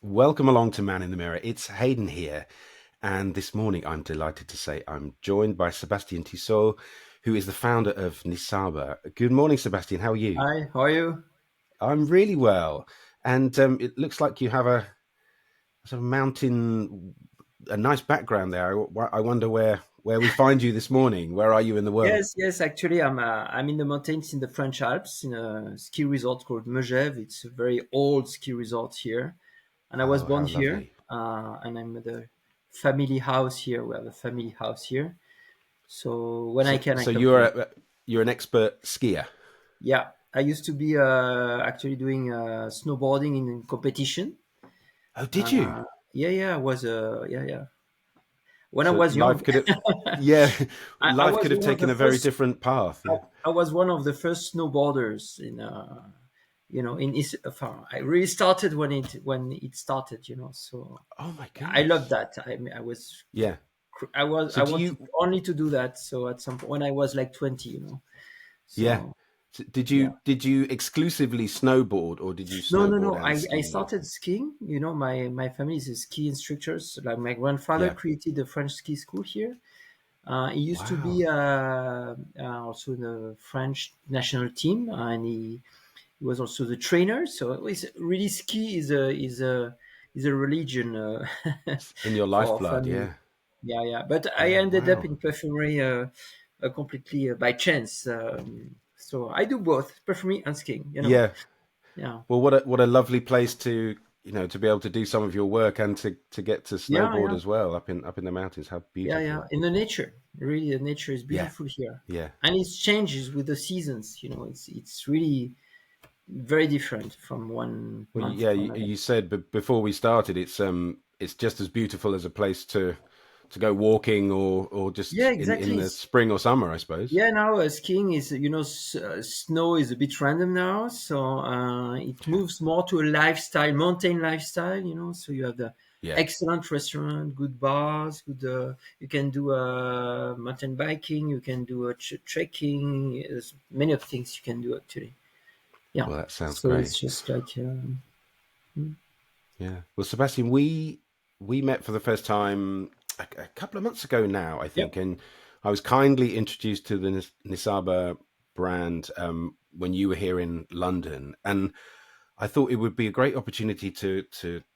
Welcome along to Man in the Mirror. It's Hayden here. And this morning, I'm delighted to say I'm joined by Sebastien Tissot, who is the founder of Nissaba. Good morning, Sebastien. How are you? Hi, how are you? I'm really well. And it looks like you have a sort of mountain, a nice background there. I wonder where we find you this morning. Where are you in the world? Yes. Actually, I'm in the mountains in the French Alps in a ski resort called Megève. It's a very old ski resort here, and I was Oh, born how here. lovely. And I'm at the family house here. We have a family house here. So when I So, can, I so come here. you're an expert skier. Yeah, I used to be actually doing snowboarding in competition. Oh, did you? Uh, yeah. I was yeah. When I So was young, yeah, I life was could have one of the taken a very first different path. I, Yeah. I was one of the first snowboarders in I really started when it started, so Oh my I love goodness. that. I was Yeah. I So do wanted you? only to do that. So at some point when I was like 20, Yeah. so So yeah. did you exclusively snowboard or did you No. snowboard and I ski? started skiing. My family is a ski instructors. Like my grandfather Yeah. created the French ski school here. He used to be Wow. also in the French national team, and he was also the trainer. So it's really ski is a religion In your for our lifeblood, family. yeah. Yeah. But I Yeah, ended up wow. in perfumery completely by chance. So I do both perfumery and skiing. Yeah. Yeah. Well, what a lovely place to, to be able to do some of your work and to get to snowboard Yeah. as well up in the mountains. How Yeah. beautiful. In the nature, really, the nature is Yeah. beautiful here, Yeah. and it changes with the seasons. It's really very different from one Well, month yeah, to you, another. you said but before we started it's just as beautiful as a place to go walking or Yeah, just in exactly. the spring or summer, I suppose. Yeah, now skiing is, snow is a bit random now, so it Yeah. moves more to a lifestyle, mountain lifestyle. So you have the Yeah. excellent restaurant, good bars, good. You can do mountain biking, you can do trekking. There's many of things you can do actually. Yeah, Well, that sounds so great. it's just like Yeah. Well, Sebastian, we met for the first time a couple of months ago now, I yeah. think, and I was kindly introduced to the Nisaba brand when you were here in London, and I thought it would be a great opportunity to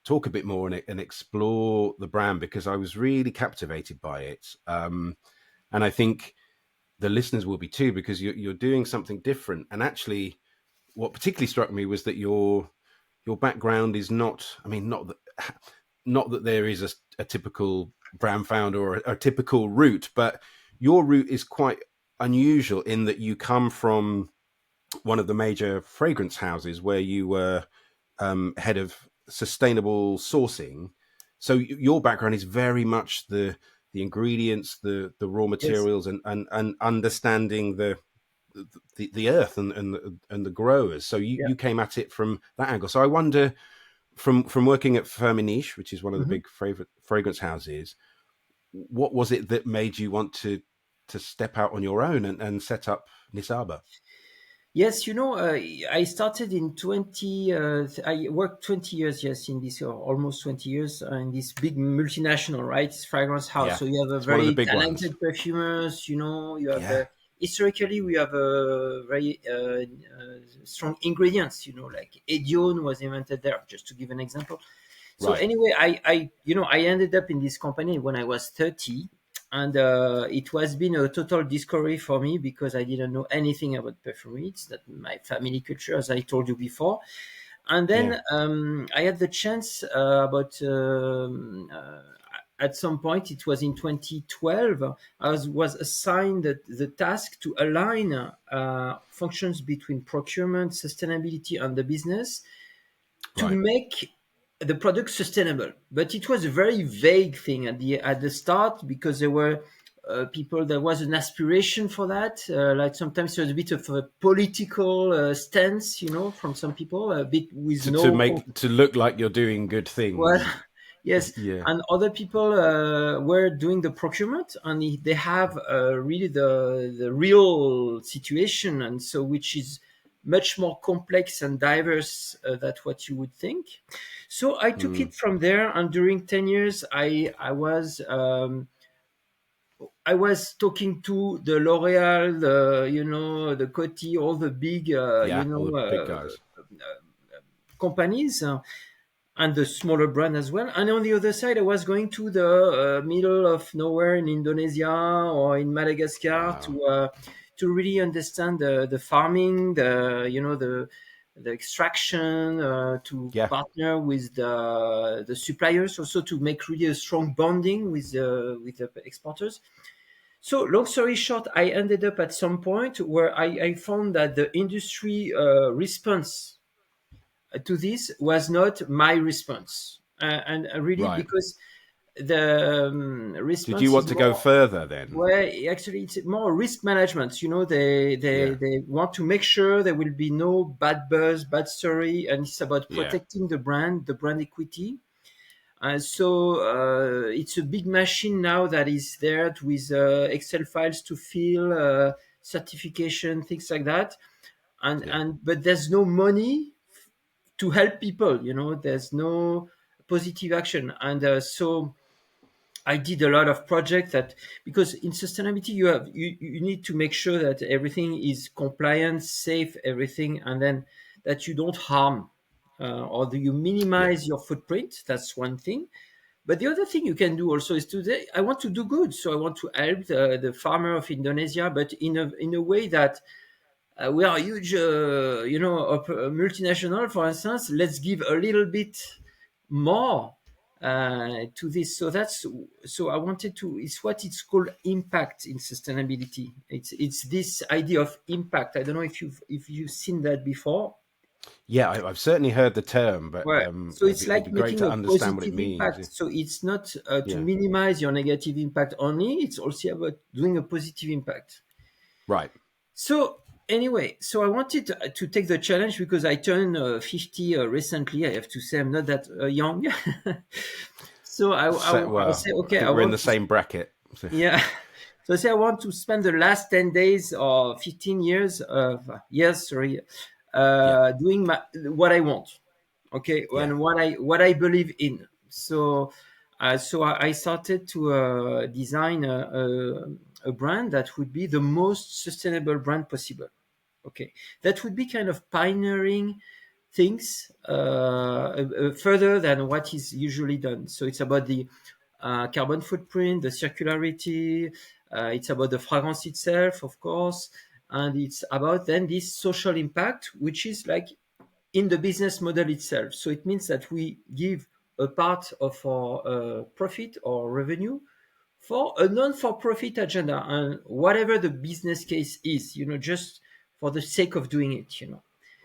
talk a bit more and explore the brand because I was really captivated by it, and I think the listeners will be too because you're doing something different. And actually, what particularly struck me was that your background is not. I mean, not that there is a typical brand founder or a typical route, but your route is quite unusual in that you come from one of the major fragrance houses where you were head of sustainable sourcing. So your background is very much the ingredients, the raw Yes. materials, and understanding the earth and the growers. So Yeah. you came at it from that angle. So I wonder, from working at Firmenich, which is one of the Mhm. big fragrance houses, what was it that made you want to step out on your own and set up Nisaba? Yes, I started in 20, I worked 20 years, yes, in this, almost 20 years in this big multinational, right? It's fragrance house. Yeah, So you have a it's one of the very big ones. talented perfumers, you have Yeah, historically, we have a very strong ingredients, like Edione was invented there, just to give an example. So right. anyway, I ended up in this company when I was 30, and it was been a total discovery for me because I didn't know anything about perfumery. It's not my family culture, as I told you before. And Yeah, then I had the chance about at some point, it was in 2012, was assigned the task to align functions between procurement, sustainability, and the business to right. make the product sustainable. But it was a very vague thing at the start because there were people. There was an aspiration for that. Like sometimes there was a bit of a political stance, from some people, a bit with To no. make to look like you're doing good Well, things. yes, Yeah, and other people were doing the procurement, and they have really the real situation, and which is much more complex and diverse than what you would think. So I took Mm. it from there, and during 10 years, I was talking to the L'Oréal, the Coty, all the big, Yeah, all the big guys. companies, and the smaller brand as well. And on the other side, I was going to the middle of nowhere in Indonesia or in Madagascar Wow. to really understand the farming, the extraction, to Yeah, partner with the suppliers, also to make really a strong bonding with the exporters. So, long story short, I ended up at some point where I found that the industry response to this was not my response. And really, right. because the Did you response want is to go more, further then? well, actually, it's more risk management. Yeah, They want to make sure there will be no bad buzz, bad story, and it's about yeah, protecting the brand equity. So it's a big machine now that is there with Excel files to fill, certification, things like that. And yeah, and but there's no money to help people. There's no positive action, and so I did a lot of projects that, because in sustainability you need to make sure that everything is compliant, safe, everything, and then that you don't harm, or do you yeah, minimize your footprint. That's one thing. But the other thing you can do also is to say, I want to do good. So I want to help the farmer of Indonesia, but in a way that we are a huge, multinational, for instance. Let's give a little bit more to this. So I wanted to. It's what it's called impact in sustainability. It's this idea of impact. I don't know if you've seen that before. yeah. I've certainly heard the term, but Right. So it's it'd like be great making to a understand what it positive means. impact. So it's not to Yeah, minimize your negative impact only. It's also about doing a positive impact. right. So anyway, so I wanted to take the challenge because I turned 50 recently. I have to say I'm not that young. So So, I well, say, I okay, think I we're in want the to, same bracket. So, yeah. So I say I want to spend the last 10 days or 15 years, years, sorry, yeah, doing what I want. Okay. yeah, And what I believe in. So I started to design a brand that would be the most sustainable brand possible. Okay, that would be kind of pioneering things further than what is usually done. So it's about the carbon footprint, the circularity. It's about the fragrance itself, of course, and it's about then this social impact, which is like in the business model itself. So it means that we give a part of our profit or revenue for a non-for-profit agenda, and whatever the business case is, just for the sake of doing it.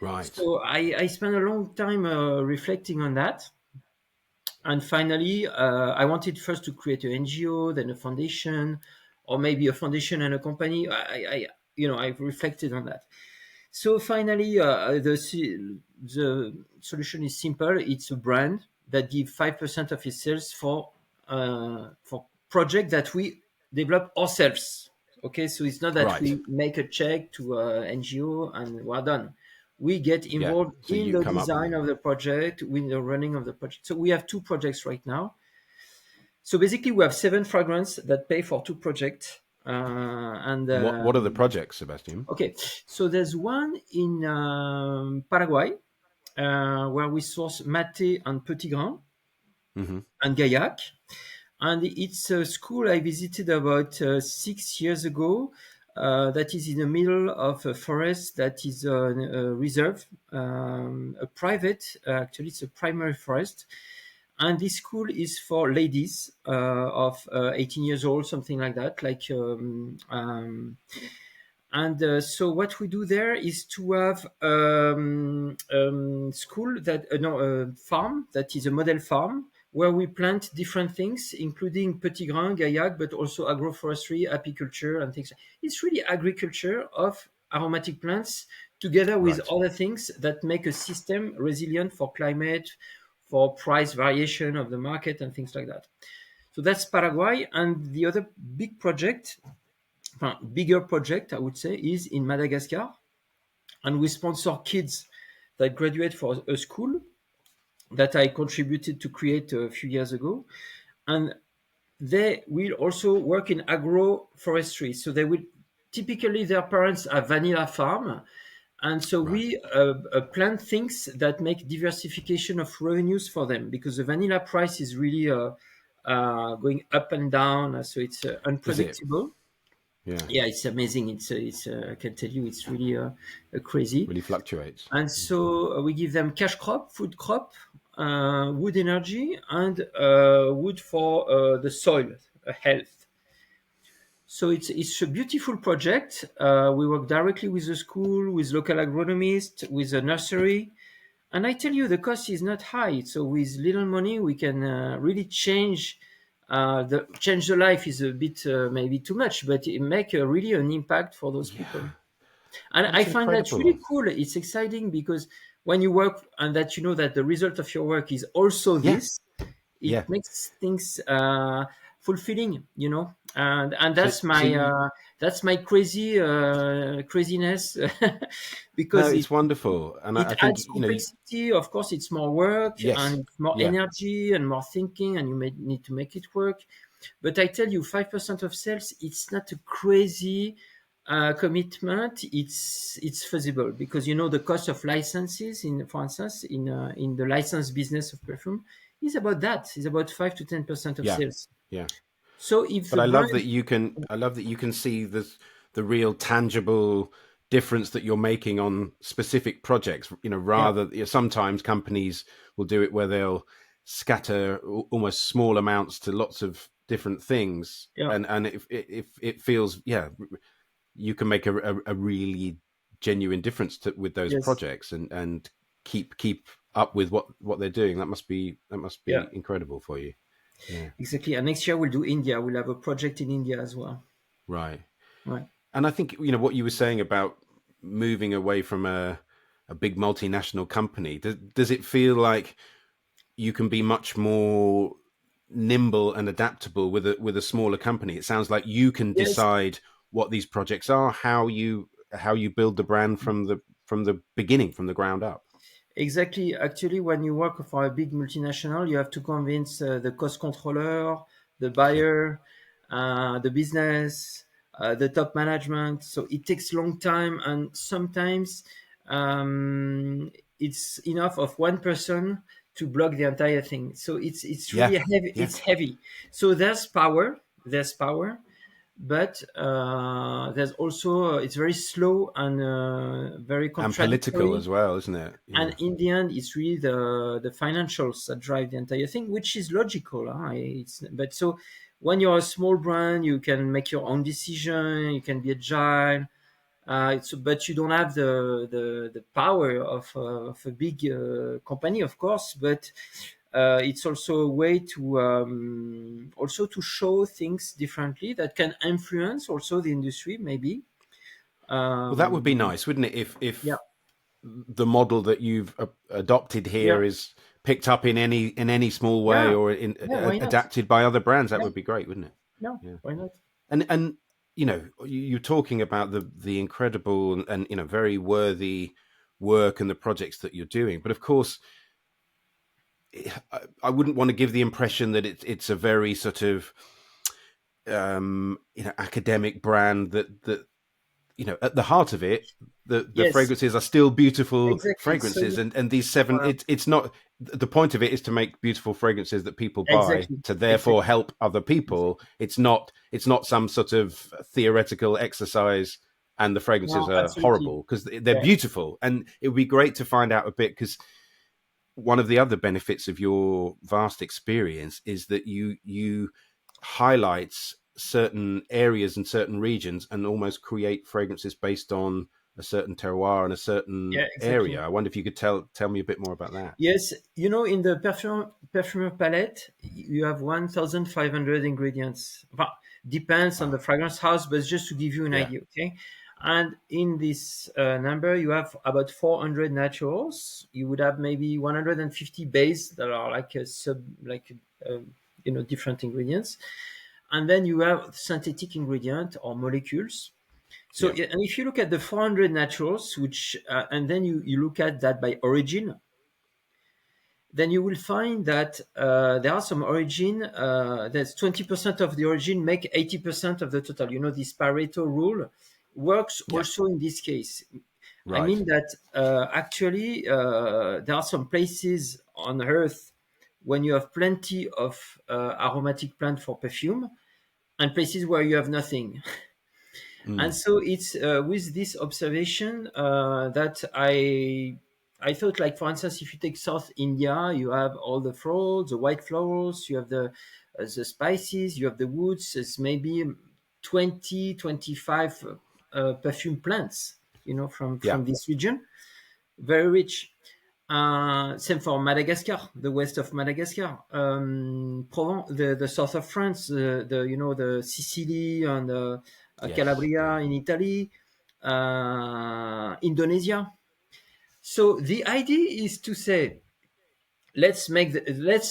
right. So I spent a long time reflecting on that, and finally I wanted first to create an NGO, then a foundation, or maybe a foundation and a company. I've reflected on that. So finally, the solution is simple. It's a brand that gives 5% of its sales for project that we develop ourselves. Okay, so it's not that Right. we make a check to NGO and we're done. We get Yeah. involved So in you the come up with design them. of the project, with the running of the project. So we have two projects right now. So basically, we have 7 fragrance that pay for 2 projects, and And what are the projects, Sebastian? okay, so there's one in Paraguay where we source Mate and Petit Grain Hmm. and Gaillac. And it's a school I visited about 6 years ago that is in the middle of a forest that is a reserve, a private, actually, it's a primary forest. And this school is for ladies of 18 years old, something like that, and so what we do there is to have school that no farm that is a model farm where we plant different things, including petit grain, gaillac, but also agroforestry, apiculture, and things. It's really agriculture of aromatic plants together with Right. other things that make a system resilient for climate, for price variation of the market, and things like that. So that's Paraguay, and the other big project, bigger project, I would say, is in Madagascar, and we sponsor kids that graduate for a school that I contributed to create a few years ago. And they will also work in agroforestry. So they will typically, their parents have vanilla farm. And so Right. we plant things that make diversification of revenues for them, because the vanilla price is really going up and down. So it's Is it? unpredictable. Yeah. Yeah, it's amazing. I can tell you, it's really crazy. Really fluctuates. And so we give them cash crop, food crop, wood energy, and wood for the soil health. So it's a beautiful project. We work directly with the school, with local agronomists, with the nursery, and I tell you, the cost is not high. So with little money, we can really change. Change the life is a bit maybe too much, but it make really an impact for those people. Yeah. And I That's find that incredible. really cool. It's exciting because when you work and that you know that the result of your work is also Yeah. this, Yeah. it makes things fulfilling, you know. And So, so you, that's my craziness no, because it's wonderful. And it I think, adds complexity. Of course, it's more work yes. and it's more Yeah. energy and more thinking, and you may need to make it work. But I tell you, 5% of sales, it's not a crazy commitment. It's feasible because you know the cost of licenses in, for instance, in the license business of perfume is about that. It's about 5 to 10% of Yeah. sales. Yeah. So if But the brand, I love that you can see the real tangible difference that you're making on specific projects, yeah, rather, sometimes companies will do it where they'll scatter almost small amounts to lots of different things. yeah, And if it feels, yeah, you can make a really genuine difference with those yes, projects and keep up with what they're doing. That must yeah, be incredible for you. Yeah. exactly. And next year we'll do India. We'll have a project in India as well. Right. Right. And I think, what you were saying about moving away from a big multinational company, does it feel like you can be much more nimble and adaptable with a smaller company? It sounds like you can Yes, decide what these projects are, how you build the brand from the beginning, from the ground up. exactly. Actually, when you work for a big multinational, you have to convince the cost controller, the Yeah. buyer, the business, the top management. So it takes long time, and sometimes it's enough of one person to block the entire thing. So it's Yeah. really heavy. Yeah. It's heavy. So there's power. There's power, but there's also it's very slow and very And political contradictory. as well, isn't it? And Yeah. in the end, it's really the financials that drive the entire thing, which is logical. But so when you're a small brand, you can make your own decision, you can be agile. But you don't have the power of a big company, of course. But it's also a way to also to show things differently that can influence also the industry, maybe. Well, that would be Um, nice, wouldn't it? yeah, If the model that you've adopted yeah, here is picked up in any small way, yeah, or yeah. Why not? adapted by other brands, that Yeah, would be great, wouldn't it? no, Yeah. why not? And you're talking about the incredible and very worthy work and the projects that you're doing, but of course, I wouldn't want to give the impression that it's a very sort of academic brand that at the heart of it, the Yes, fragrances are still beautiful exactly. So fragrances, and these seven, uh, it's not, the point of it is to make beautiful fragrances that people buy, exactly, to therefore exactly, help other people. exactly. It's not some sort of theoretical exercise, and the fragrances No, are absolutely. horrible, because they're Yeah, beautiful. And it would be great to find out a bit, because one of the other benefits of your vast experience is that you highlight certain areas and certain regions, and almost create fragrances based on a certain terroir and a certain yeah, area. exactly. I wonder if you could tell me a bit more about that. Yes, you know, in the perfumer palette, you have 1,500 ingredients. Well, depends on the Wow. fragrance house, but just to give you an Yeah. idea, okay? And in this number, you have about 400 naturals. You would have maybe 150 base that are like a different ingredients, and then you have synthetic ingredient or molecules. So, Yeah. yeah, and if you look at the 400 naturals, and then you look at that by origin, then you will find that there are some origin. There's 20% of the origin make 80% of the total. You know, this Pareto rule works Yeah. also in this case. I Right. mean that actually there are some places on Earth when you have plenty of aromatic plant for perfume, and places where you have nothing. And Mm. so it's with this observation that I thought, like, for instance, if you take South India, you have all the florals, the white florals, you have the spices, you have the woods. It's maybe 20, 25 perfume plants, you know, Yeah. from this region, very rich. Same for Madagascar, the west of Madagascar, Provence, the south of France, the you know, the Sicily and Yes. Calabria Yeah. in Italy, Indonesia. So the idea is to say, let's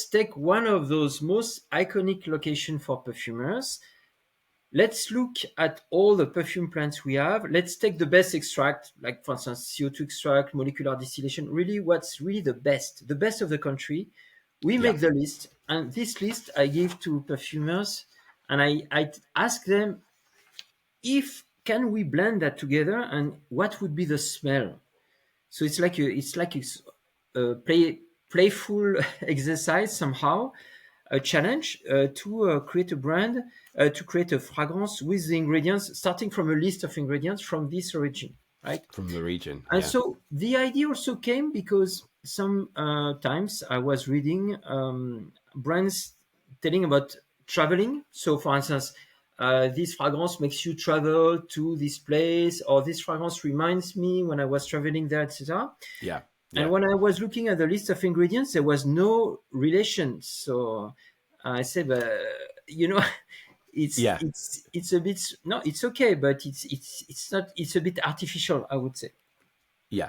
take one of those most iconic location for perfumers. Let's look at all the perfume plants we have. Let's take the best extract, like for instance, CO2 extract, molecular distillation, really what's really the best of the country. We Yeah. make the list, and this list I give to perfumers, and I ask them if can we blend that together and what would be the smell. So it's like a playful exercise somehow, a challenge to create a brand, to create a fragrance with the ingredients, starting from a list of ingredients from this origin, right? From the region. And Yeah. so the idea also came because some times I was reading brands telling about traveling. So, for instance, this fragrance makes you travel to this place, or this fragrance reminds me when I was traveling there, etc. Yeah. And Yeah. when I was looking at the list of ingredients, there was no relation. So I said, you know, Yeah. it's a bit, no, it's okay, but it's not. It's a bit artificial, I would say. Yeah.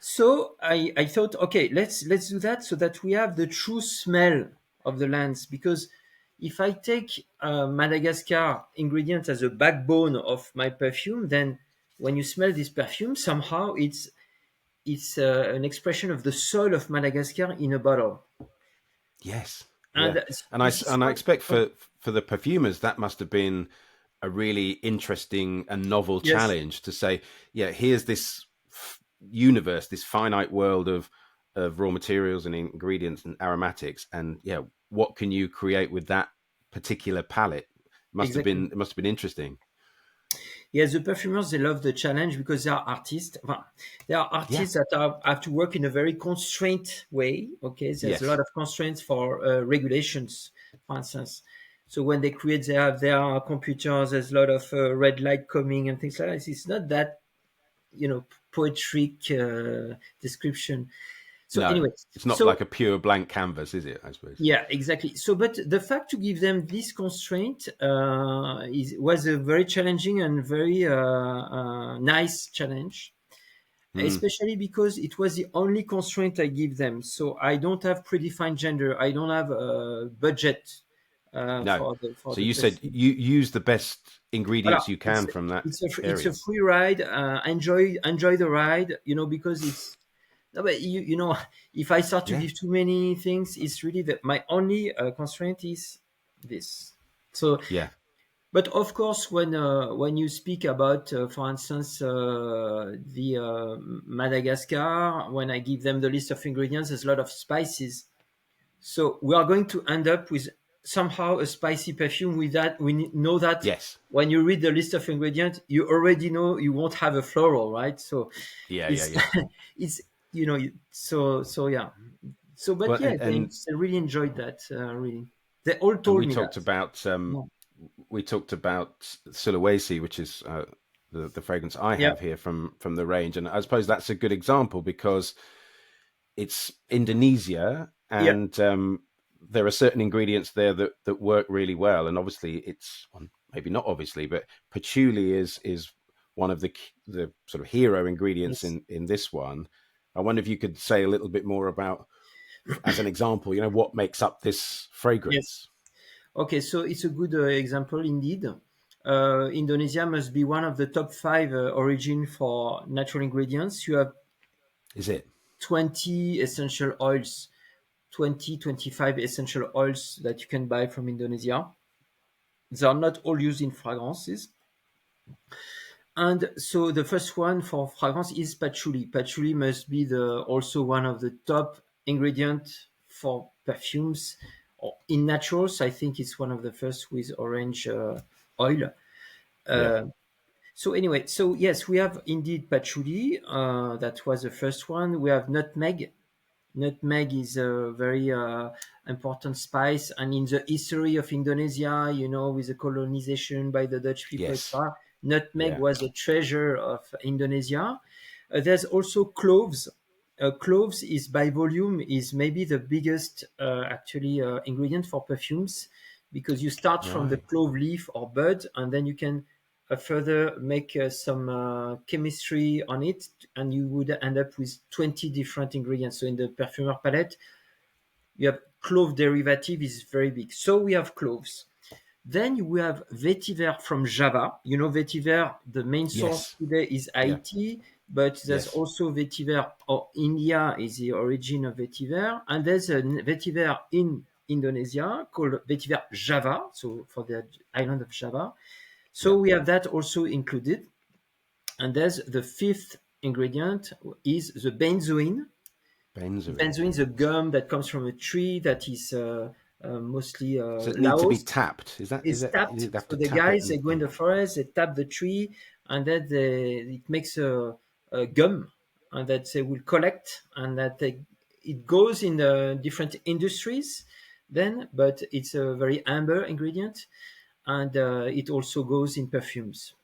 So I thought, okay, let's do that so that we have the true smell of the lands. Because if I take Madagascar ingredients as a backbone of my perfume, then when you smell this perfume, somehow it's an expression of the soil of Madagascar in a bottle. Yes. And Yeah. And this is I what, expect for the perfumers that must have been a really interesting and novel yes, challenge to say, yeah, here's this universe, this finite world of raw materials and ingredients and aromatics, and yeah, what can you create with that particular palette? exactly. It must have been interesting. Yes, the perfumers, they love the challenge because they are artists. Well, they are Yeah. artists that have to work in a very constrained way. Okay, there's a lot Yes. of constraints for regulations, for instance. So when they create, they have their computers. There's a lot of red light coming and things like that. It's not that, you know, poetic description. So No, anyway, it's not like so a pure blank canvas, is it? I suppose. yeah, exactly. So, but the fact to give them this constraint was a very challenging and very nice challenge, Mm. especially because it was the only constraint I give them. So I don't have predefined gender. I don't have a budget No. for So the you said perfume. you use the best Voilà. ingredients you can from that It's a area. free ride. Enjoy the ride. You know, because it's no, but you know, if I start to Yeah. give too many things, it's really that my only constraint is this. So, Yeah. but of course, when you speak about, for instance, the Madagascar, when I give them the list of ingredients, there's a lot of spices. So we are going to end up with somehow a spicy perfume. With that, know that Yes. when you read the list of ingredients, you already know you won't have a floral, right? So Yeah. Yeah. it's Yeah. it's you know, so yeah. So but Well, yeah, and they really enjoyed that. Really, they all and told me that. Yeah. we talked about Sulawesi, which is the fragrance I Yeah. have here from the range, and I suppose that's a good example because it's Indonesia, Yeah. and there are certain ingredients there that work really well, and obviously it's well, maybe not obviously, but patchouli is one of the sort of hero ingredients Yes. in this one. I wonder if you could say a little bit more about, as an example, what makes up this Yes. fragrance. Okay. So it's a good example indeed. Indonesia must be one of the top five origin for natural ingredients. You have Is it? 20 essential oils. 20-25 essential oils that you can buy from Indonesia. They are not all used in fragrances. And so the first one for fragrance is patchouli. Patchouli must be also one of the top ingredients for perfumes or in naturals. I think it's one of the first with orange oil. Yeah. Uh, so anyway, so yes, we have indeed patchouli. That was the first one. We have nutmeg. Nutmeg is a very important spice, and in the history of Indonesia, with the colonization by the Dutch people, Yes. etc., nutmeg Yeah. was a treasure of Indonesia. There's also cloves. Cloves is by volume is maybe the biggest actually ingredient for perfumes, because you start from the Right. clove leaf or bud, and then you can further make some chemistry on it, and you would end up with 20 different ingredients. So in the perfumer palette, you have clove derivative is very big. So we have cloves. Then we have vetiver from Java. Vetiver, the main source Yes. today is Yeah. Haiti, but there's Yes. also vetiver, or India is the origin of vetiver. And there's a vetiver in Indonesia called vetiver Java, so for the island of Java. So Yeah. we have that also included. And there's the fifth ingredient is the benzoin. Benzoin. Benzoin is a gum that comes from a tree that is mostly Does it need to be Laos. tapped? It's You tapped. have So to the tap it guys, and they go in yeah. the forest, they tap the tree, and then it makes a gum, and that they will collect, and it goes in the different industries then, but it's a very amber ingredient, and it also goes in perfumes.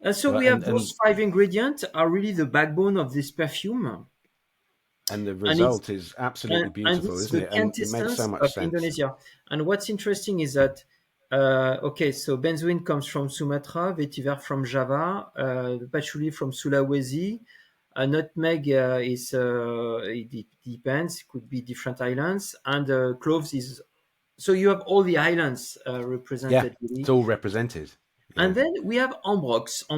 And so Well, we have those five ingredients are really the backbone of this perfume, and the and it's result is absolutely and beautiful, it's isn't the it? And it makes so quintessence much of sense. Indonesia. And what's interesting is that okay, so benzoin comes from Sumatra, vetiver from Java, the patchouli from Sulawesi, nutmeg it depends, it could be different islands, and cloves is so you have all the islands Yeah, represented it's really. all represented. And Yeah. then we have Ambroxan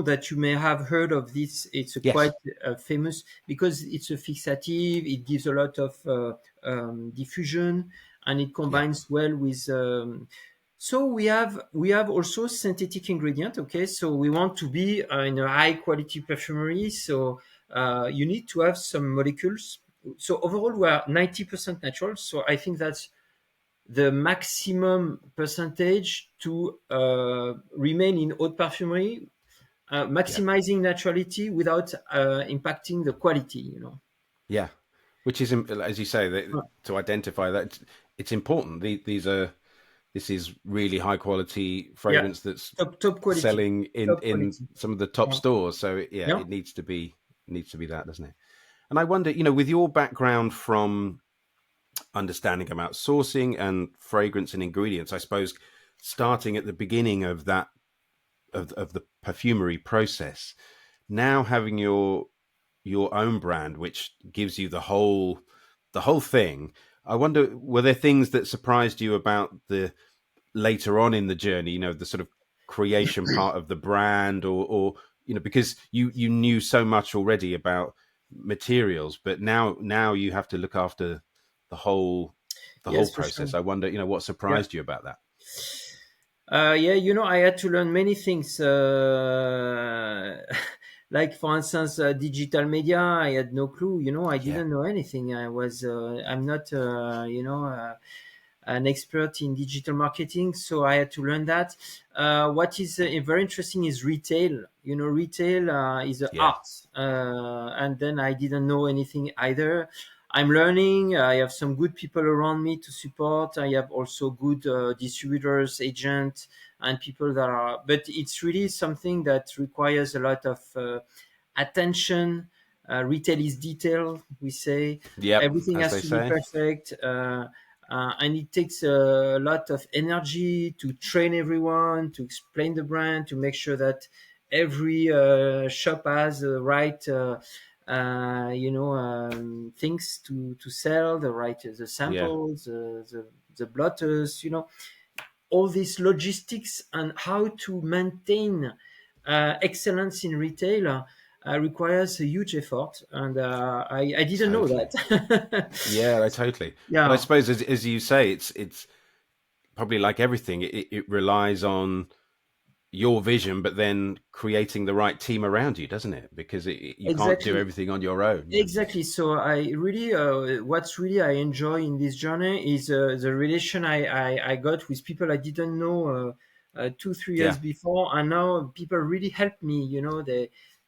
that you may have heard of this. It's a quite Yes. famous because it's a fixative. It gives a lot of diffusion, and it Yeah. combines well with. So we have also synthetic ingredient. Okay, so we want to be in a high quality perfumery. So you need to have some molecules. So overall, we are 90% natural. So I think that's the maximum percentage to remain in haute parfumerie, Yeah. maximizing naturality without impacting the quality. Yeah. Which is, as you say, to identify that it's important. This is really high quality Yeah, fragrance that's top quality, selling top in quality. some of the top Yeah, stores. So yeah, yeah. it needs to be that, doesn't it? And I wonder, with your background from understanding about sourcing and fragrance and ingredients, I suppose starting at the beginning of that of the perfumery process, now having your own brand, which gives you the whole thing. I wonder, were there things that surprised you about the later on in the journey? The sort of creation part of the brand, or because you knew so much already about materials, but now you have to look after the whole the whole Yes, for sure. process. I wonder, what Yeah. surprised you about that? Yeah, I had to learn many things. Like, for instance, digital media. I had no clue. I Yeah, didn't know anything. I'm not, an expert in digital marketing, so I had to learn that. What is very interesting is retail. Retail is an yeah, art, and then I didn't know anything either. I'm learning. I have some good people around me to support. I have also good distributors, agents, and people that are. But it's really something that requires a lot of attention. Retail is detail, we say. yep, Everything as has they to be say. perfect. And it takes a lot of energy to train everyone, to explain the brand, to make sure that every shop has the right things to sell, the right the Yeah, samples, the blotters, all these logistics and how to maintain excellence in retail. requires a huge effort, and I didn't know Totally. that. Yeah, I totally. But I Yeah, suppose, as you say, it's probably like everything. It relies on your vision, but then creating the right team around you, doesn't it? Because you can't do exactly. everything on your own. Yeah. Exactly. So I really, what's really I enjoy in this journey is the relation I got with people I didn't know 2 3 years Yeah. before, and now people really help me.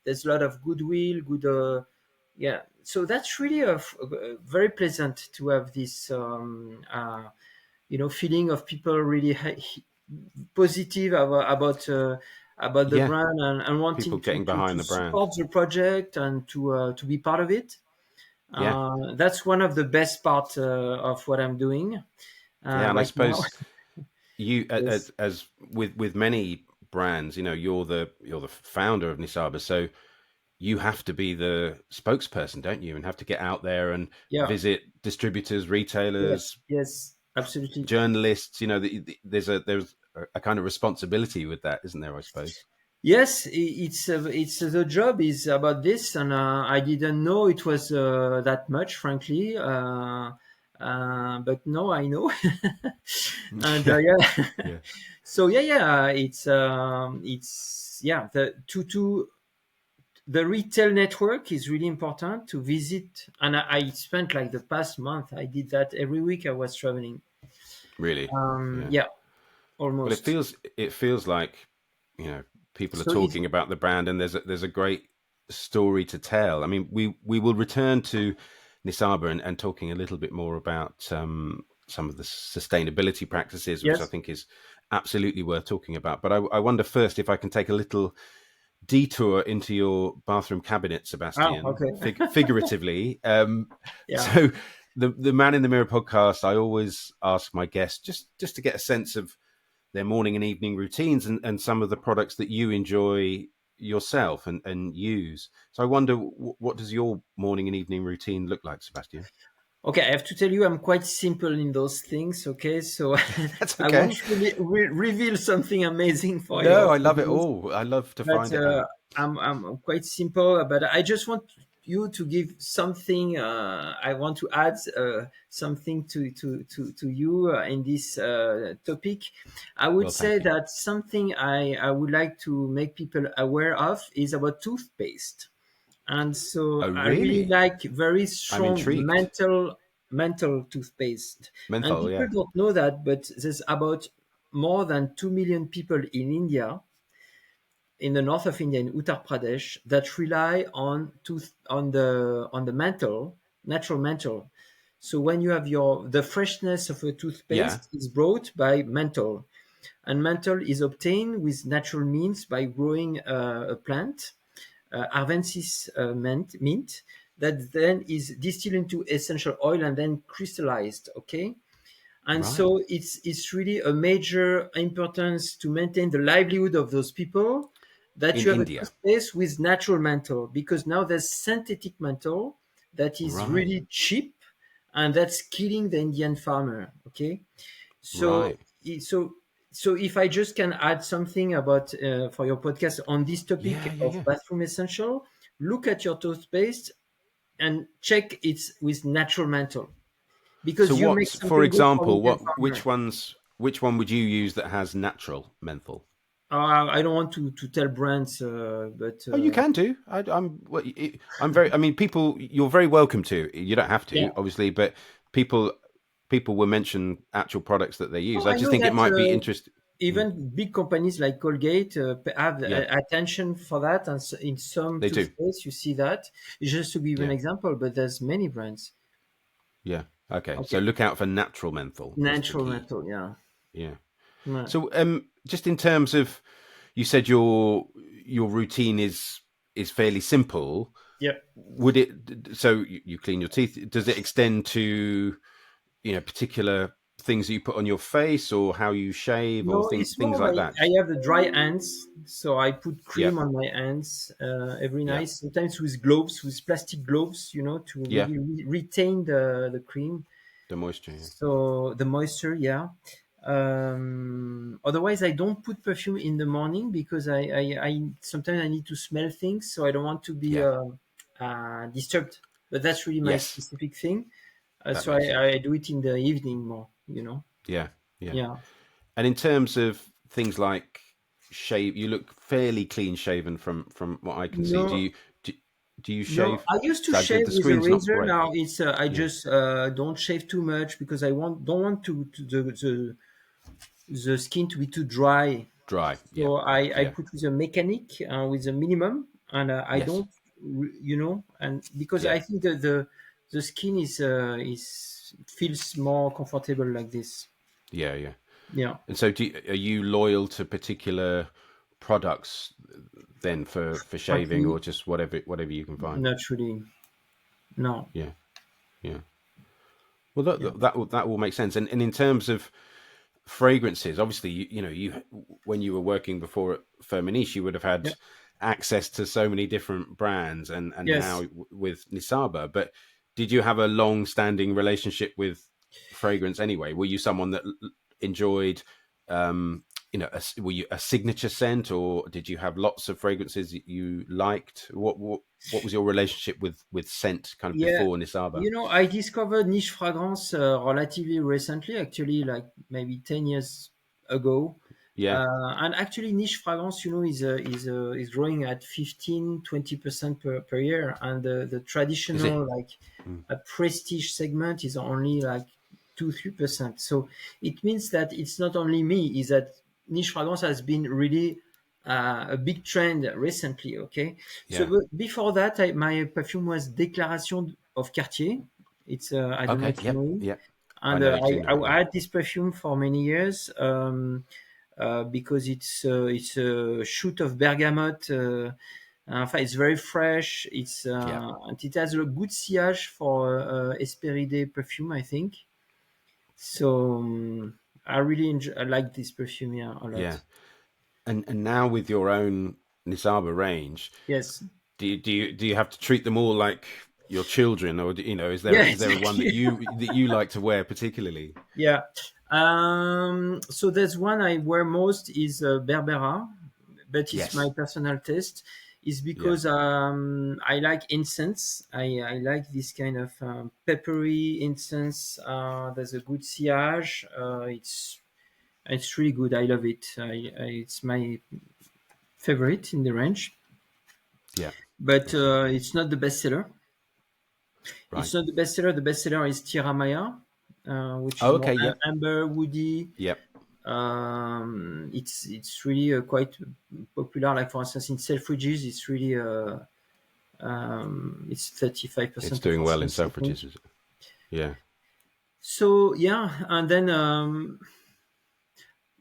There's a lot of goodwill, good, yeah. So that's really very pleasant to have this, feeling of people really positive about the Yeah. brand, and People wanting to, getting to, behind to the brand. support the project and to be part of it. Yeah. That's one of the best part of what I'm doing Yeah. And I right now. suppose you, Yes. as with many brands, you're the founder of Nisaba, so you have to be the spokesperson, don't you? And have to get out there and Yeah. visit distributors, Yes. retailers, Yes. Absolutely. journalists. There's a kind of responsibility with that, isn't there? I suppose. Yes, it's the job is about this, and I didn't know it was that much, frankly. But now I know, and Yeah. yeah. Yeah. So yeah, it's yeah. The retail network is really important to visit, and I spent like the past month. I did that every week. I was traveling. Really. Yeah. Yeah, Well, it almost. feels it feels like you know people are So it's talking about the brand, and there's a great story to tell. I mean, we will return to Nisaba and talking a little bit more about some of the sustainability practices, which I yes. think is absolutely worth talking about. But I wonder first if I can take a little detour into your bathroom cabinet, Ah, Sebastian, okay. figuratively. Yeah. So the Man in the Mirror podcast, I always ask my guests just to get a sense of their morning and evening routines and some of the products that you enjoy yourself and use. So I wonder, what does your morning and evening routine look like, Sebastian? Okay, I have to tell you, I'm quite simple in those things. Okay, so That's I won't okay. really reveal something amazing for No, your I love it audience. all. I love to But find it out. I'm quite simple. But I just want you to give something. I want to add something to you in this topic. I would Well, say thank you. that something I would like to make people aware of is about toothpaste. And so Oh, I really really? like very I'm strong intrigued. mental toothpaste. And Menthol, people yeah. don't know that, but there's about more than 2 million people in India, in the north of India, in Uttar Pradesh, that rely on the menthol, natural menthol. So when you have the freshness of a Yeah. toothpaste is brought by menthol, and menthol is obtained with natural means by growing a plant, Arvensis mint, that then is distilled into essential oil and then crystallized. Okay, and Right. so it's really a major importance to maintain the livelihood of those people, that In you have a India. toothpaste with natural menthol, because now there's synthetic menthol that is Right. really cheap, and that's killing the Indian farmer. Okay, so Right. so so if I just can add something about for your podcast on this Yeah, topic yeah, of yeah. bathroom essential, look at your toothpaste and check it's with natural menthol, So because you make for something good for example, Indian which farmer. one would you use that has natural menthol? I don't want to tell brands, but Oh, you can do. I'm very. I mean, people. You're very welcome to. You don't have yeah. to, obviously, but people people will mention actual products that they use. Oh, I I just know think it that might be interesting. Yeah, even big companies like Colgate have yeah, attention for that, and in some they do. toothpaste you see that. Just to give an Yeah, example, but there's many brands. yeah. Okay, so Okay, look out for natural menthol is the natural key. menthol, yeah. Yeah. Yeah. So, just in terms of, you said your routine is fairly simple. Yeah. Would it? So you clean your teeth. Does it extend to particular things that you put on your face, or how you shave, or No, it's things more like like that? I have the dry hands, so I put Yeah, cream on my hands every yeah, night. Sometimes with gloves, with plastic gloves, to yeah. really retain the cream. The moisture. Yeah. So the moisture, yeah. Otherwise, I don't put perfume in the morning because I sometimes I need to smell things, so I don't want to be Yeah. disturbed. But that's really my Yes. specific thing. That So makes sense. I do it in the evening more. You know. Yeah. Yeah. Yeah. And in terms of things like shave, you look fairly clean shaven from what I can see. No, Do, do you no. shave? I used to So shave the with a screen's not razor. great. Now it's I Yeah. just don't shave too much because I don't want to the skin to be too dry. Dry. Yeah. So I Yeah. put with a mechanic with a minimum, and I Yes. don't, and because Yeah. I think that the skin is feels more comfortable like this. Yeah. Yeah. Yeah, And so, are you loyal to particular products then for shaving, frankly, or just whatever you can find? not really. No. Yeah. Yeah. Well, Yeah. that will make sense. And in terms of fragrances, obviously, you when you were working before at Firmenich, you would have Yeah. had access to so many different brands, and now Yes. with Nissaba. But did you have a long-standing relationship with fragrance anyway? Were you someone that enjoyed, um, were you a signature scent, or did you have lots of fragrances that you liked? What was your relationship with scent kind of Yeah. before Nissaba? I discovered niche fragrance relatively recently, actually, like maybe 10 years ago. Yeah. And actually, niche fragrance, is growing at 15-20% per year, and the Is it? traditional like Mm. a prestige segment is only like 2-3%. So it means that it's not only me; is that niche fragrance has been really a big trend recently. Okay, so Yeah. before that, my perfume was Déclaration of Cartier. It's I don't know Okay. if you Yep. know it, Yep. I and know exactly what. I Yeah. had this perfume for many years. Because it's a shoot of bergamot. It's very fresh. Yeah. And it has a good sillage for Hesperides perfume, I think. So I really I like this perfume, yeah, a Yeah. lot. And now with your own Nisaba range, Yes, do you have to treat them all like your children, or is there yeah, one that exactly. you like to wear particularly? Yeah. So there's one I wear most is Berbera, but it's my Yes. personal taste. Is Yeah. because I like incense. I like this kind of peppery incense. There's a good sillage. It's really good. I love it. It's my favorite in the range, Yeah. but Okay. it's not the bestseller. Right. It's not the bestseller. The bestseller is Tiramaya, which Oh, is more okay. Yep. amber woody. Yep. It's really quite popular. Like for instance, in Selfridges, it's really it's It's 35% of doing our well in sales, I think. Selfridges. Is it? Yeah. So yeah, and then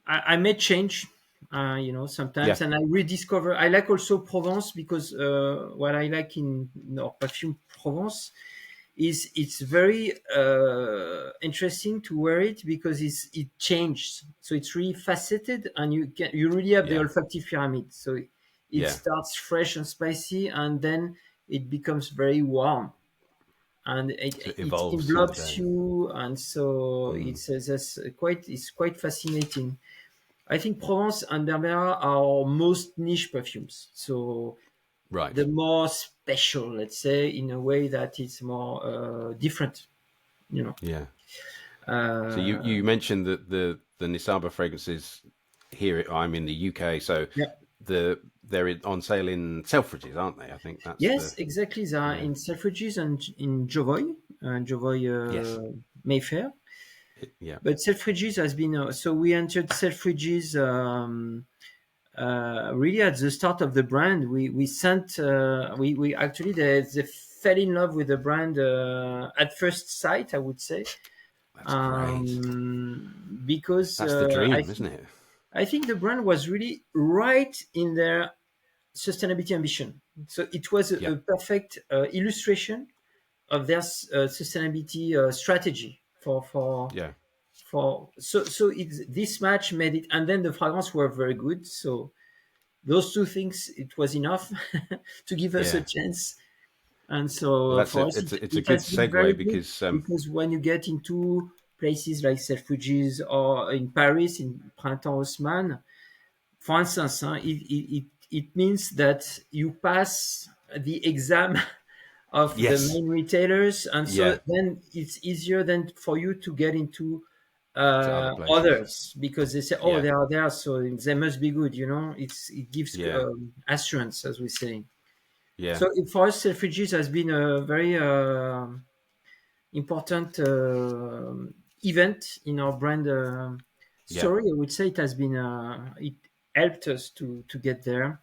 I may change, Yeah. sometimes, and I rediscover. I like also Provence because what I like in perfume Provence is it's very interesting to wear it because it changed. So it's really faceted, and you really have the Yeah. olfactive pyramid. So it Yeah. starts fresh and spicy, and then it becomes very warm, and So it it evolves through the envelopes day. you, and so Mm. it's quite fascinating. I think Provence and Berbera are our most niche perfumes. So Right. the more special, let's say, in a way that it's more different, you know. Yeah. So Uh, you mentioned that the Nisaba fragrances here. I'm in the UK, so yeah. they're on sale in Selfridges, aren't they? I think that's Yes, the exactly. They are yeah. in Selfridges and in Jovoy, Jovoy Yes. Mayfair. Yeah. But Selfridges has been so we entered Selfridges really at the start of the brand. We sent we actually they fell in love with the brand at first sight, I would say, That's great. because That's the dream, isn't it? I think the brand was really right in their sustainability ambition. So it was Yeah. a perfect illustration of their sustainability strategy Yeah. so this match made it, and then the fragrance were very good. So those two things, it was enough to give us a Yeah. chance. And so Well, that's for it. us, It's a it good has been very segue good because because when you get into places like Selfridges or in Paris, in Printemps Haussmann, for instance, it means that you pass the exam of the Yes. main retailers, and so Yeah. then it's easier then for you to get into To other places. others, because they say, oh, Yeah. they are there, so they must be good. It gives Yeah. assurance, as we say. Yeah. So for us, Selfridges has been a very important event in our brand Yeah. story. I would say it has been it helped us to get there.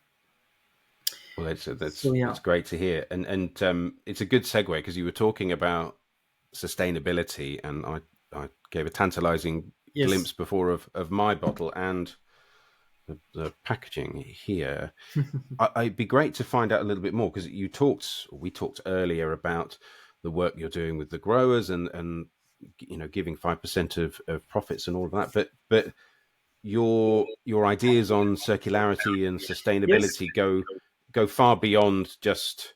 Well, So it's yeah, great to hear, and it's a good segue because you were talking about sustainability, and I gave a tantalizing yes, glimpse before of my bottle and the packaging here. It'd be great to find out a little bit more because we talked earlier about the work you're doing with the growers and giving 5% of profits and all of that, but your ideas on circularity and yes, sustainability go far beyond just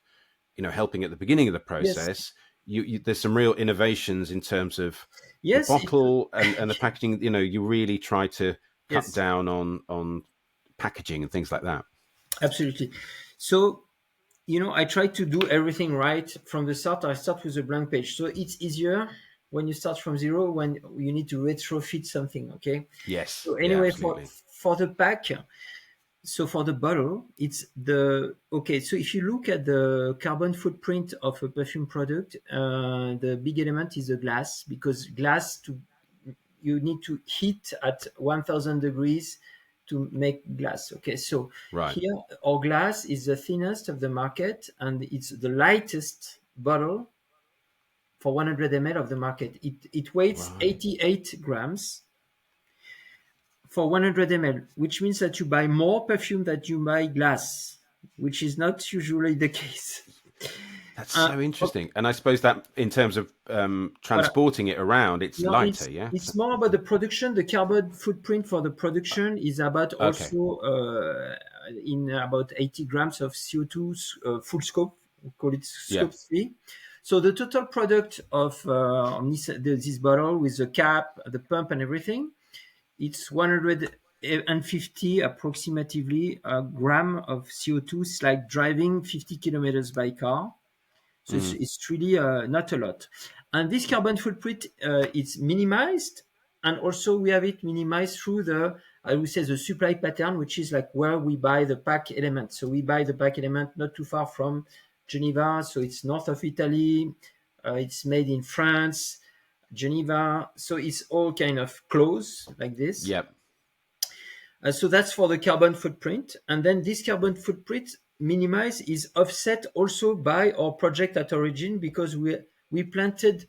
helping at the beginning of the yes, process. There's some real innovations in terms of the yes, bottle and the packaging. You really try to cut yes, down on packaging and things like that. absolutely. So I try to do everything right from the start. I start with a blank page, so it's easier when you start from zero, when you need to retrofit something. Okay. Yes, So yeah, anyway, absolutely. for the pack, so for the bottle, it's the okay. So if you look at the carbon footprint of a perfume product, the big element is the glass, because glass, to you need to heat at 1000 degrees to make glass. Okay, so Right, here our glass is the thinnest of the market, and it's the lightest bottle for 100 ml of the market. It weighs right. 88 grams for 100 ml, which means that you buy more perfume than you buy glass, which is not usually the case. That's Uh, so ok- interesting. And I suppose that in terms of voilà. transporting it around, it's No, lighter. Yeah. it's more about the production. The carbon footprint for the production is about Okay. also in about 80 grams of CO2 full scope. We call it Yeah. scope 3. So the total product of this bottle, with the cap, the pump, and everything, it's 150 approximately a gram of CO2. It's like driving 50 kilometers by car. So Mm. it's really not a lot. And this carbon footprint is minimized. And also we have it minimized through I would say, the supply pattern, which is like where we buy the pack element. So we buy the pack element not too far from Geneva. So it's north of Italy. It's made in France, Geneva. So it's all kind of close like this. Yep. So that's for the carbon footprint. And then this carbon footprint minimize is offset also by our project at origin, because we planted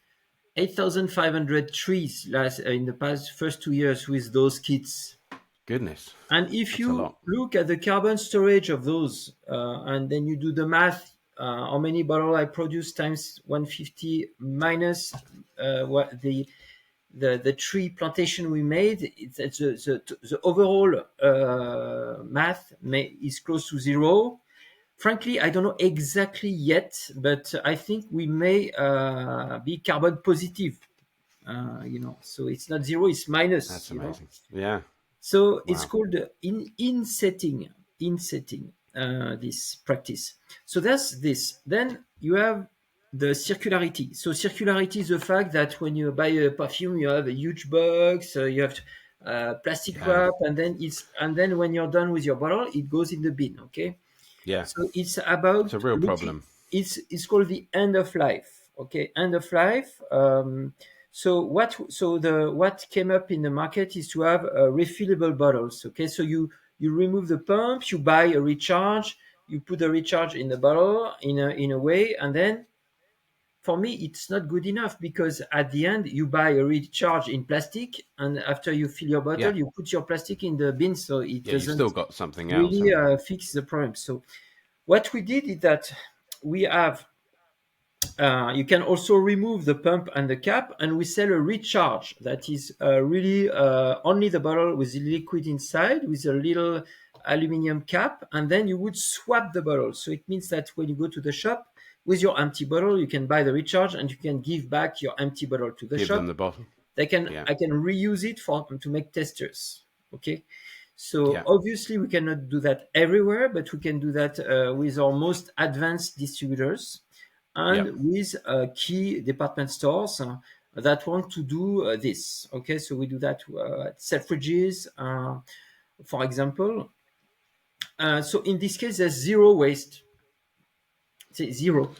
8,500 trees in the past first 2 years with those kits. Goodness, And if that's a you lot. look at the carbon storage of those, and then you do the math, how many bottle I produce times 150 minus what the tree plantation we made, the overall math is close to zero. Frankly, I don't know exactly yet, but I think we may be carbon positive. So it's not zero; it's minus. That's amazing. Yeah. So it's Wow. called in setting this practice. So that's this. Then you have the circularity. So circularity is the fact that when you buy a perfume, you have a huge box, you have plastic Yeah. wrap, and then when you're done with your bottle, it goes in the bin. Okay. Yeah. So it's It's about a real looking. problem. It's called the end of life. Okay, end of life. What came up in the market is to have refillable bottles. Okay, so you remove the pump, you buy a recharge, you put the recharge in the bottle in a way, and then for me it's not good enough, because at the end you buy a recharge in plastic, and after you fill your bottle, Yeah. you put your plastic in the bin, so it Yeah. You've still doesn't got something else, really haven't you? fix the problem. So what we did is that we have you can also remove the pump and the cap, and we sell a recharge that is really only the bottle with the liquid inside, with a little aluminum cap, and then you would swap the bottle. So it means that when you go to the shop with your empty bottle, you can buy the recharge, and you can give back your empty bottle to the Give them shop. the bottle. Yeah. I can reuse it for to make testers. Okay, so Yeah. obviously we cannot do that everywhere, but we can do that with our most advanced distributors Yeah. and with key department stores that want to do this. Okay, so we do that at Selfridges, for example. So in this case, there's zero waste. Say zero.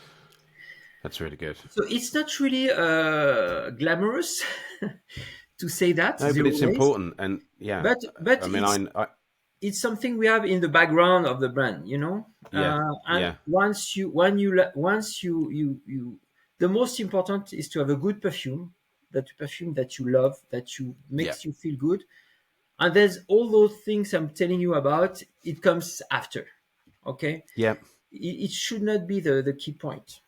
That's really good. So it's not really glamorous to say that No, but zero it's waste, important. And yeah, but I mean, it's something we have in the background of the brand, you know. yeah, And yeah, once you the most important is to have a good perfume, that perfume that you love, that you yeah, makes you feel good, and there's all those things I'm telling you about. It comes after, okay. yeah. It should not be the key point.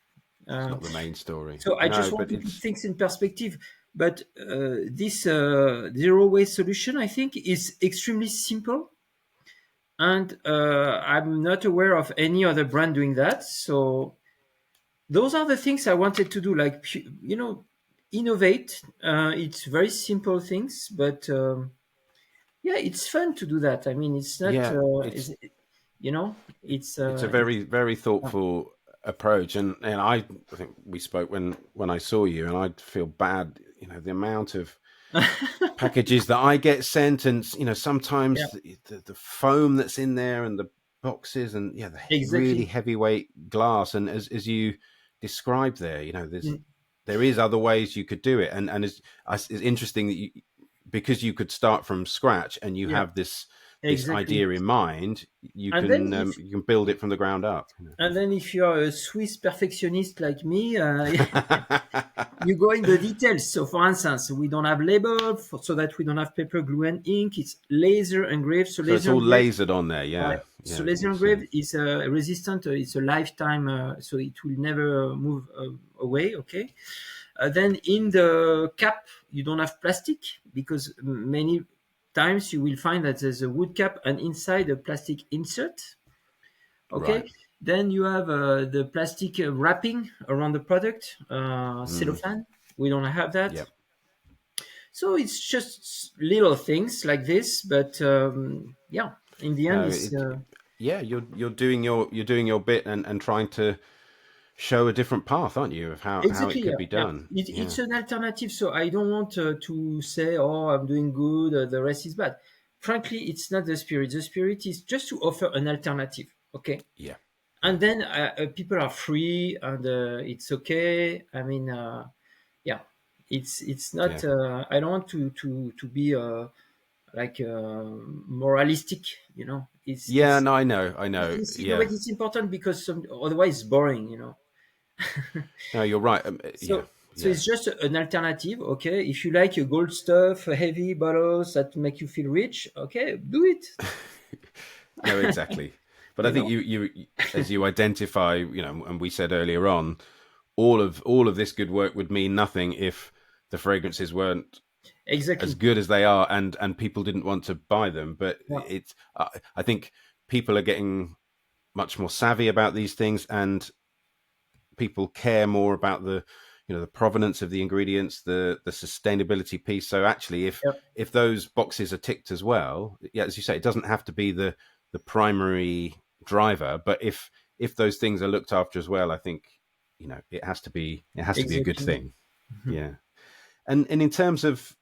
It's Uh, not the main story. so I just No, want but to put it's things in perspective. But this zero waste solution, I think, is extremely simple, and I'm not aware of any other brand doing that. So those are the things I wanted to do, like innovate. It's very simple things, but yeah, it's fun to do that. I mean, it's not, yeah, it's a very, very uh, thoughtful approach. And I think we spoke when I saw you, and I feel bad. You know, the amount of packages that I get sent, and yeah, sometimes the foam that's in there and the boxes, and yeah, the really exactly. heavyweight glass. And as you described there, Mm, there is other ways you could do it, and it's interesting that because you could start from scratch and you yeah, have this exactly. idea in mind, And then if you can build it from the ground up. and then if you are a Swiss perfectionist like me, you go in the details. So, for instance, we don't have label so that we don't have paper, glue, and ink. It's laser engraved. So So it's laser all engraved. lasered on there. Yeah, So yeah, laser it's engraved is resistant. It's a lifetime, so it will never move away. Okay. Then in the cap, you don't have plastic because many times you will find that there's a wood cap and inside a plastic insert. right. Okay. Then you have the plastic wrapping around the product, Mm, cellophane. We don't have that. yep. So it's just little things like this, but yeah, in the end, No, it's yeah, you're doing your bit and trying to show a different path, aren't you, of how it exactly, could yeah, be yeah. done? Yeah, It's an alternative. So I don't want to say, "Oh, I'm doing good. The rest is bad." Frankly, it's not the spirit. The spirit is just to offer an alternative. Okay, yeah, and yeah, then people are free, and it's okay. I mean, yeah, it's yeah, not. I don't want to be like moralistic. You know, yeah. No, I know. it's Yeah, innovate. It's important because otherwise it's boring. You know. no, you're right. Yeah, So yeah. it's just an alternative. Okay, if you like your gold stuff, heavy bottles that make you feel rich, okay, do it. No, exactly. But I You think know, you as you identify, and we said earlier on, all of this good work would mean nothing if the fragrances weren't as exactly. good as they are, and people didn't want to buy them. But Yeah, I think people are getting much more savvy about these things, and people care more about the provenance of the ingredients, the sustainability piece. So actually, yeah, if those boxes are ticked as well, yeah, as you say, it doesn't have to be the primary driver, but if those things are looked after as well, I think it has to be a good exactly. thing. Yeah. And in terms of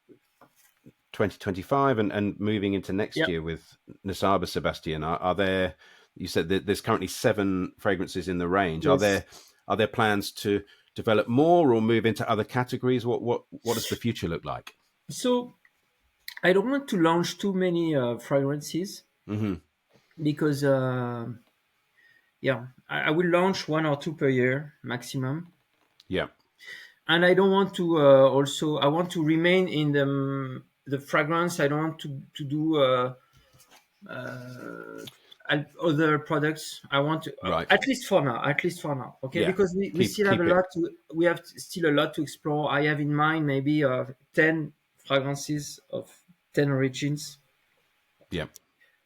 2025 and moving into next Yeah. year with Nissaba, Sebastian, are there? You said that there's currently 7 fragrances in the range. Are Yes. there are there plans to develop more or move into other categories? What does the future look like? So I don't want to launch too many fragrances Hmm. because yeah, I will launch one or two per year maximum, Yeah, and I don't want to also. I want to remain in the fragrance. I don't want to do. Other products. I want to right. at least for now. At least for now, okay? Yeah, Because we keep still have a keep lot it. to. We have still a lot to explore. I have in mind maybe 10 fragrances of 10 origins. Yeah.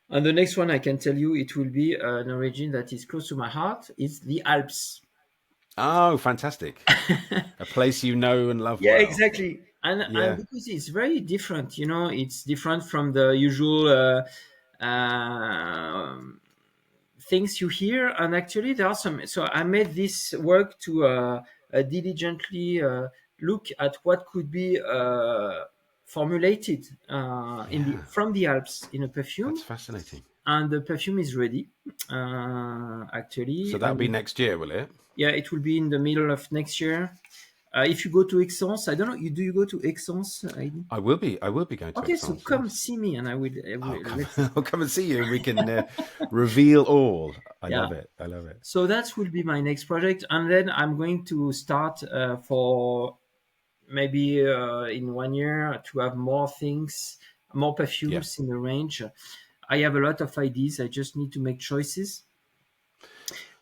And the next one I can tell you it will be an origin that is close to my heart. It's the Alps. Oh, fantastic! A place you know and love Yeah, well. exactly. And Yeah. because it's very different, it's different from the usual things you hear. And actually there are some, so I made this work to diligently look at what could be formulated Yeah. from the Alps in a That's perfume, fascinating. and the perfume is ready So actually. that'll be next year, will it? Yeah, it will be in the middle of next year. If you go to Aix-en, I don't know, do you go to Aix-en, Heidi? I will be. I will be going to Okay, so Aix-en. come Yes. see me, and I I'll will come. let's. I'll come and see you, and we can reveal all. I Yeah. love it. I love it. So that will be my next project, and then I'm going to start for maybe in 1 year to have more things, more Yeah. perfumes in the range. I have a lot of ideas. I just need to make choices,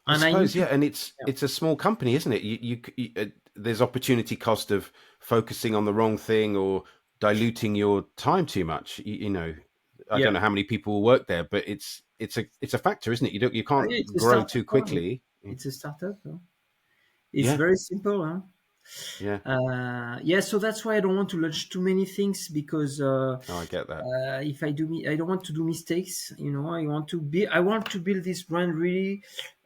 I and I need suppose. to. Yeah, and it's a small company, isn't it? There's opportunity cost of focusing on the wrong thing or diluting your time too much. I Yeah, don't know how many people will work there, but it's a factor, isn't it? You yeah, it's can't a grow startup. too Huh? quickly. It's a startup. Huh? It's Yeah. very simple. Huh? Yeah. Yeah, so that's why I don't want to launch too many things, because Oh, I get that. if I don't want to do mistakes. I want to build this brand really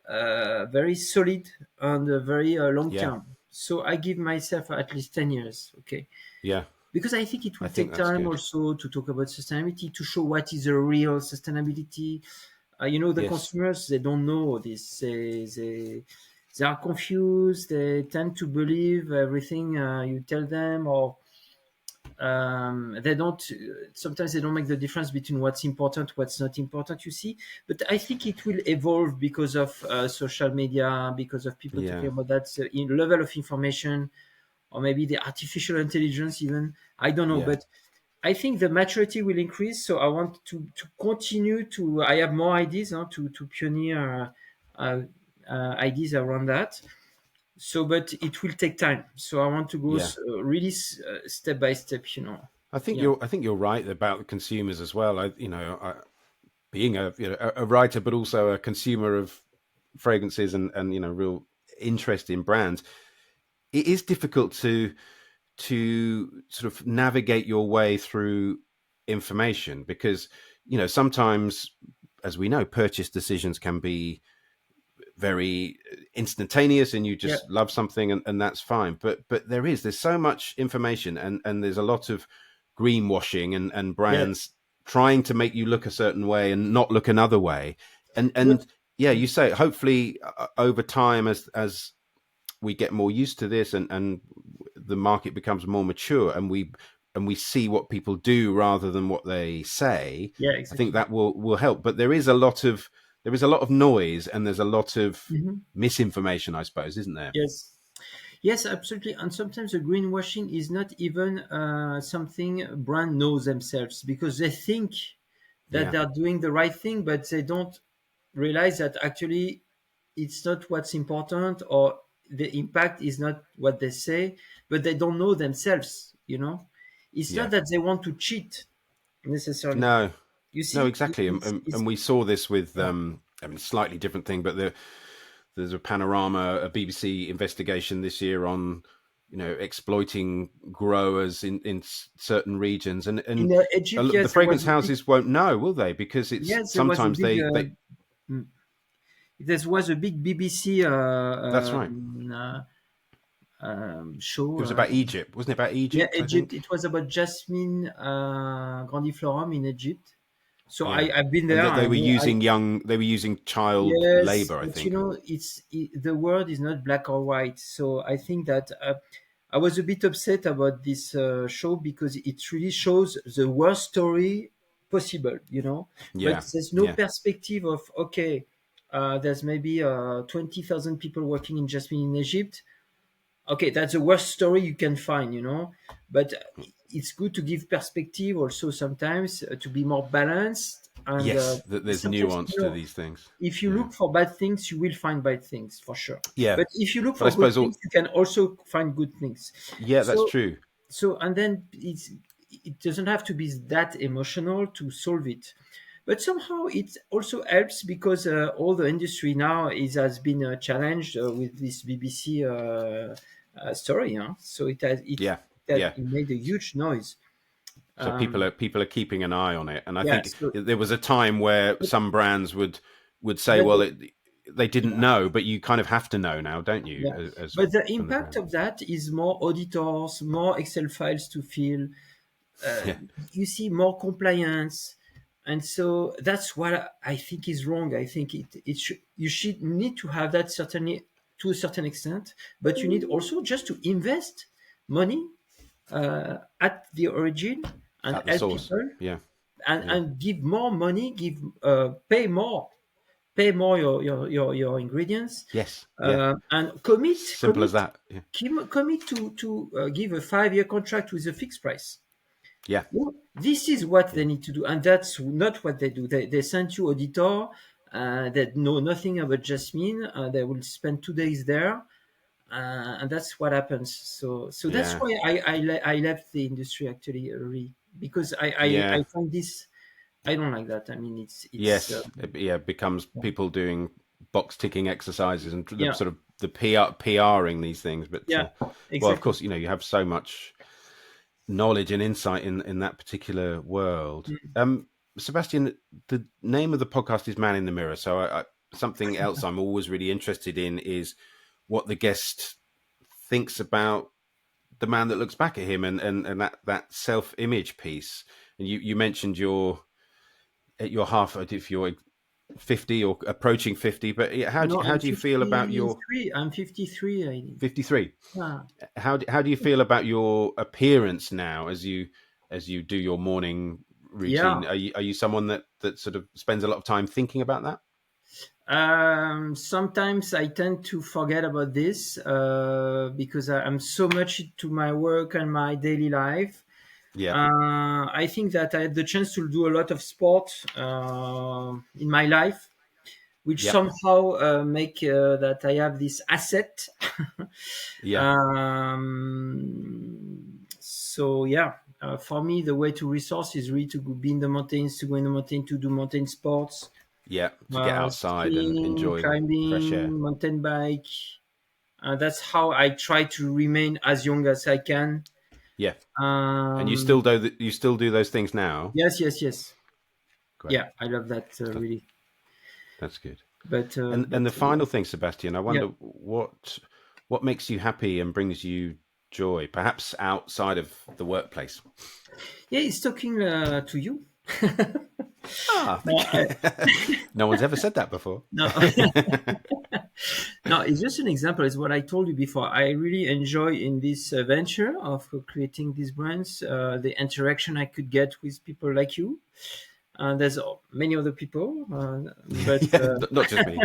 very solid and very long Yeah. term. So I give myself at least 10 years. Okay, Yeah. because I think it I will think take that's time good. also to talk about sustainability, to show what is a real sustainability. The Yes. consumers, they don't know this. They are confused. They tend to believe everything you tell them, or they don't. Sometimes they don't make the difference between what's important, what's not important. You see, but I think it will evolve because of social media, because of people talking Yeah. about that level of information, or maybe the artificial intelligence. Even I don't know, Yeah. but I think the maturity will increase. So I want to continue to. I have more ideas to pioneer ideas around that. So, but it will take time. So I want to go Yeah. really step by step. Yeah, I think you're right about the consumers as well. Being a writer, but also a consumer of fragrances and real interest in brands, it is difficult to sort of navigate your way through information because sometimes, as we know, purchase decisions can be very instantaneous and you yeah, just love something and that's fine, but there's so much information and there's a lot of greenwashing and yeah. brands trying to make you look a certain way and not look another way. But And yeah, you say hopefully over time, as we get more used to this and the market becomes more mature and we see what people do rather than what they say, yeah, I think exactly. that will help. But there is a lot of noise and there's a lot of Hmm. misinformation, I suppose, isn't there? Yes, yes, absolutely. And sometimes the greenwashing is not even something a brand knows themselves, because they think that Yeah. they are doing the right thing, but they don't realize that actually it's not what's important, or the impact is not what they say, but they don't know themselves. It's not Yeah. that they want to cheat necessarily. No. You No, see, exactly. it's And we saw this with yeah, I mean, slightly different thing, but there's a panorama, a BBC investigation this year on exploiting growers in certain regions, and in Egypt. the Yes, there fragrance was a big. houses won't know, will they? Because it's Yes, there was a sometimes big. they Mm, there was a big BBC that's right. show. It was about Egypt, wasn't it? About Yeah, Egypt, I Egypt. think. It was about Jasmine grandiflorum in Egypt. So Yeah, I've been and there. that I know. they were using child Yes, labor, I but think. the world is not black or white. So I think that I was a bit upset about this show, because it really shows the worst story possible. But Yeah, there's no yeah, perspective of, okay, there's maybe 20,000 people working in Jasmine in Egypt. Okay, that's the worst story you can find, but it's good to give perspective also sometimes, to be more balanced. And yes. That there's sometimes, nuance to these things. if you Yeah, look for bad things, you will find bad things for sure. yeah. But if you look But I for good suppose things, you can also find good things. yeah, that's So, true. and then it doesn't have to be that emotional to solve it. But somehow it also helps, because all the industry now has been challenged with this BBC story. Huh? So it has it Yeah, that Yeah. it made a huge noise. So people are keeping an eye on it, and I Yeah. think there was a time where But, some brands would say, but well, the, they didn't yeah, know, but you kind of have to know now, don't you? yeah. As But the from the impact brand. of that is more auditors, more Excel files to fill. Uh, Yeah. you see more compliance, and so that's what I think is wrong. I think you should need to have that certainly to a certain extent, but you need also just to invest money at the origin and At the help source. people Yeah. and, Yeah. and give more money, give pay more your ingredients, Yes. Yeah. and commit Simple as commit that. Yeah. commit to give a 5-year contract with a fixed price. Yeah. Well, this is what Yeah. they need to do, and that's not what they do. They send you auditor that know nothing about jasmine. They will spend 2 days there, and that's what happens. So that's Yeah. why I left the industry actually, really, because I Yeah. find this, I don't like that. I mean, it's Yes. Yeah. It becomes people doing box ticking exercises and the yeah, sort of the PRing these things. But yeah, well, of exactly. course, you have so much knowledge and insight in that particular world. Mm. Sebastian, the name of the podcast is Man in the Mirror. So something else I'm always really interested in is what the guest thinks about the man that looks back at him, and that self-image piece. And you mentioned you're half, if you're 50 or approaching 50, but No, how I'm do you feel about your 53. I'm 53. 53? Yeah. How do you feel about your appearance now as you do your morning Yeah. routine? Are you someone that sort of spends a lot of time thinking about that? Sometimes I tend to forget about this because I'm so much into my work and my daily life. Yeah. I think that I had the chance to do a lot of sport in my life, which Yeah. somehow make that I have this asset. Yeah. So yeah, for me, the way to resource is really to be in the mountains, to go in the mountain, to do mountain sports, Yeah. To get outside and skiing, enjoy the fresh air. climbing, mountain bike. That's how I try to remain as young as I can. Yeah. And you Um, still do you still do those things now? yes, yes, yes. Great. Yeah, I love that That, really. that's good. And But the final thing, Sebastian, I yeah, wonder what makes you happy and brings you joy, perhaps outside of the workplace. yeah, it's talking to you. Ah, No, thank you. No one's ever said that before. no, no, it's just an example. It's what I told you before. I really enjoy in this venture of creating these brands, the interaction I could get with people like you. There's many other people, Yeah, not just me.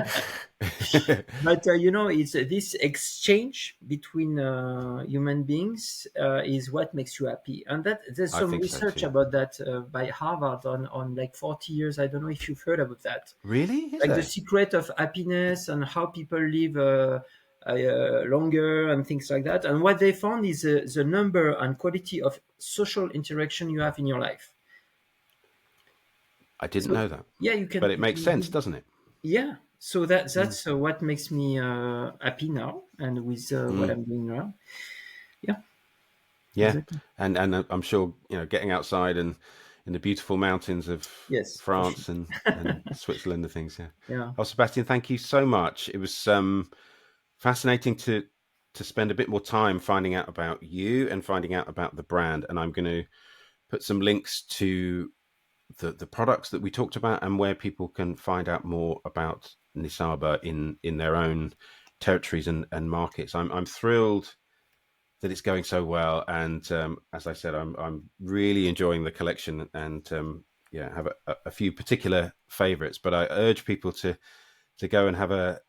but it's this exchange between human beings is what makes you happy, and that there's I some think so research too. about that by Harvard on like 40 years. I don't know if you've heard about that, Really? Is like the there? secret of happiness and how people live longer and things like that. And what they found is the number and quality of social interaction you have in your life. I didn't So know that, yeah, but it makes sense, doesn't it? yeah. So Mm. that's what makes me happy now, and with what Mm. I'm doing now. Yeah, Yeah, exactly. and I'm sure getting outside and in the beautiful mountains of Yes, for sure. France and Switzerland and things. Yeah. Yeah. Oh, Sebastian, thank you so much. It was fascinating to spend a bit more time finding out about you and finding out about the brand. And I'm going to put some links to the products that we talked about and where people can find out more about Nissaba in their own territories and markets. I'm thrilled that it's going so well, and as I said, I'm really enjoying the collection, and yeah, have a few particular favourites. But I urge people to go and have a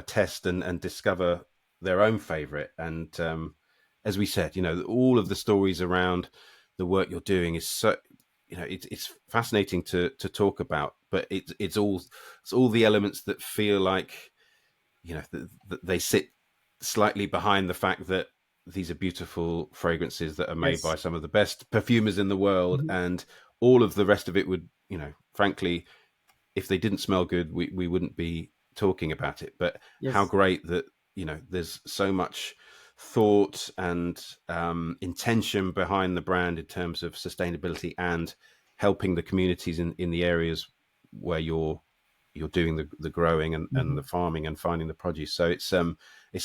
test and discover their own favourite. And as we said, all of the stories around the work you're doing is so it's fascinating to talk about, but it's all the elements that feel like they sit slightly behind the fact that these are beautiful fragrances that are made by Yes. some of the best perfumers in the world, Mhm. and all of the rest of it would, frankly, if they didn't smell good, we wouldn't be talking about it. But how Yes. great that there's so much thought and intention behind the brand in terms of sustainability and helping the communities in the areas where you're doing the growing and the Mhm. farming and finding the produce. So it's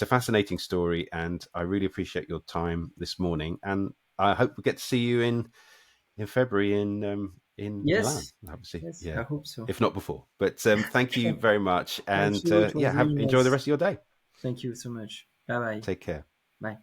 a fascinating story, and I really appreciate your time this morning. And I hope we get to see you in February in Milan. Yes, Obviously, yes, I yeah, hope so. if not before. But thank you very much, Thank and you. It was yeah, really have enjoy the nice. rest of your day. Thank you so much. Bye bye. Take care. Bye.